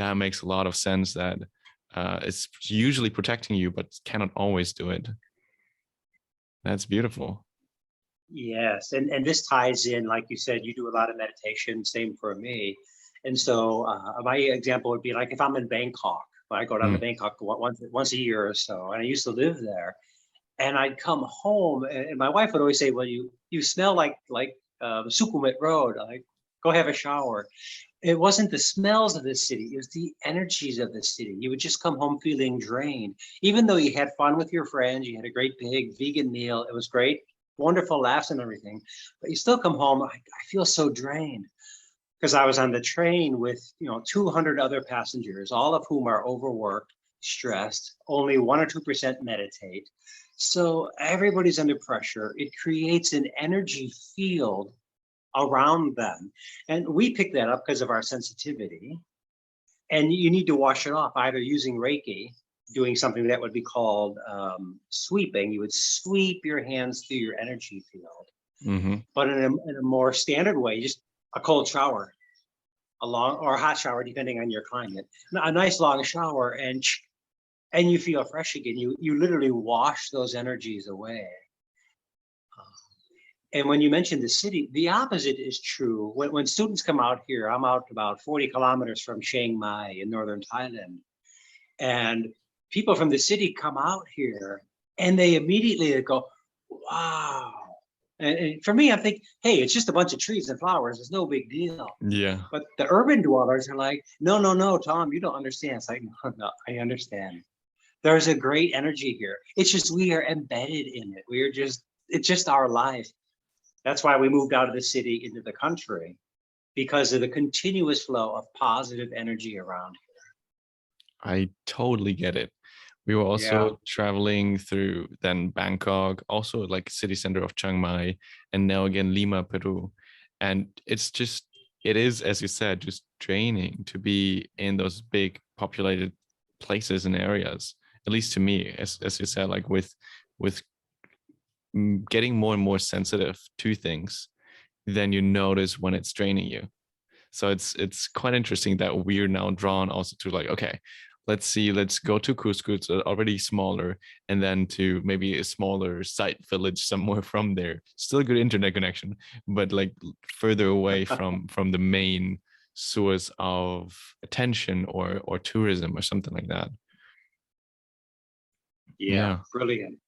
that makes a lot of sense, that it's usually protecting you, but cannot always do it. That's beautiful. Yes, and this ties in, like you said, you do a lot of meditation, same for me. And so my example would be like if I'm in Bangkok, I go down to Bangkok once a year or so, and I used to live there. And I'd come home, and my wife would always say, "Well, you smell like Sukhumvit Road. Like, go have a shower." It wasn't the smells of the city; it was the energies of the city. You would just come home feeling drained, even though you had fun with your friends. You had a great big vegan meal. It was great, wonderful laughs and everything. But you still come home. I feel so drained because I was on the train with 200 other passengers, all of whom are overworked, stressed. Only 1 or 2% meditate. So everybody's under pressure. It creates an energy field around them. And we pick that up because of our sensitivity. And you need to wash it off, either using Reiki, doing something that would be called sweeping. You would sweep your hands through your energy field. But in a more standard way, just a cold shower, or a hot shower, depending on your climate. A nice long shower, and you feel fresh again. You literally wash those energies away. And when you mentioned the city, the opposite is true. When students come out here, I'm out about 40 kilometers from Chiang Mai in northern Thailand. And people from the city come out here and they immediately go, wow. And for me, I think, hey, it's just a bunch of trees and flowers. It's no big deal. Yeah. But the urban dwellers are like, no, Tom, you don't understand. It's like, no, I understand. There's a great energy here. It's just we are embedded in it. It's just our life. That's why we moved out of the city into the country, because of the continuous flow of positive energy around here. I totally get it. We were also traveling through then Bangkok, also like city center of Chiang Mai, and now again Lima, Peru. And it is, as you said, just draining to be in those big populated places and areas. At least to me, as you said, like with getting more and more sensitive to things, then you notice when it's draining you. So it's quite interesting that we're now drawn also to like, okay, let's go to Cusco, it's already smaller, and then to maybe a smaller site village somewhere from there. Still a good internet connection, but like further away from the main source of attention or tourism or something like that. Yeah. Brilliant.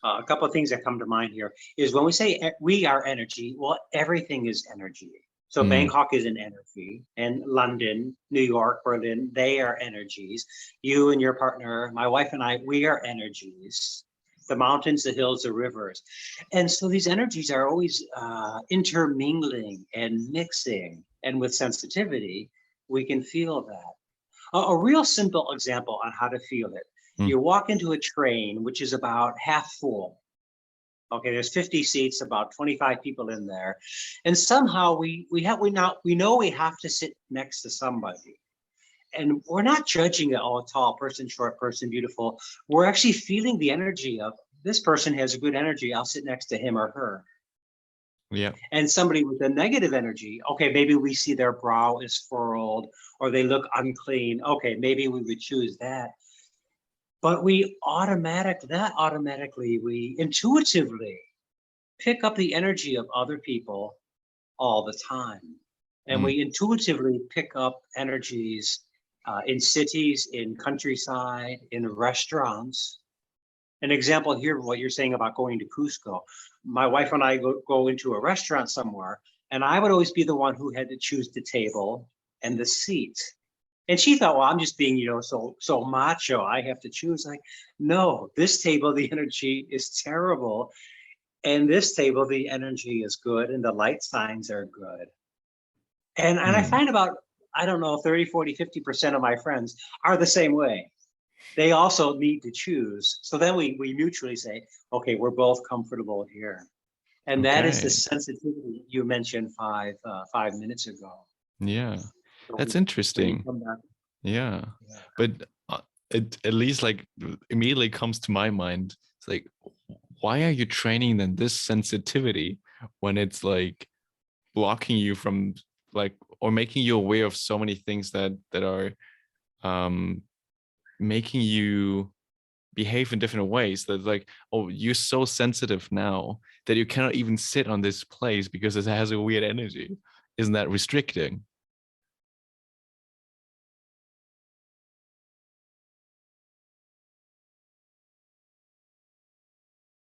A couple of things that come to mind here is when we say we are energy, well, everything is energy. So Bangkok is an energy, and London, New York, Berlin, they are energies. You and your partner, my wife and I, we are energies. The mountains, the hills, the rivers. And so these energies are always intermingling and mixing. And with sensitivity, we can feel that. A real simple example on how to feel it. You walk into a train, which is about half full. Okay, there's 50 seats, about 25 people in there. And somehow we know we have to sit next to somebody. And we're not judging it, oh, tall person, short person, beautiful. We're actually feeling the energy of this person has a good energy. I'll sit next to him or her. Yeah. And somebody with a negative energy, okay, maybe we see their brow is furrowed or they look unclean. Okay, maybe we would choose that. But we intuitively pick up the energy of other people all the time. And we intuitively pick up energies in cities, in countryside, in restaurants. An example here of what you're saying about going to Cusco. My wife and I go into a restaurant somewhere, and I would always be the one who had to choose the table and the seat. And she thought, well, I'm just being, so macho. I have to choose. Like, no, this table, the energy is terrible. And this table, the energy is good and the light signs are good. And I find about, I don't know, 30, 40, 50% of my friends are the same way. They also need to choose. So then we mutually say, okay, we're both comfortable here. And that is the sensitivity you mentioned 5 minutes ago. Yeah. That's interesting. Yeah. But it at least like immediately comes to my mind. It's like, why are you training then this sensitivity when it's like blocking you from like, or making you aware of so many things that are um, making you behave in different ways. That like, oh, you're so sensitive now that you cannot even sit on this place because it has a weird energy. Isn't that restricting?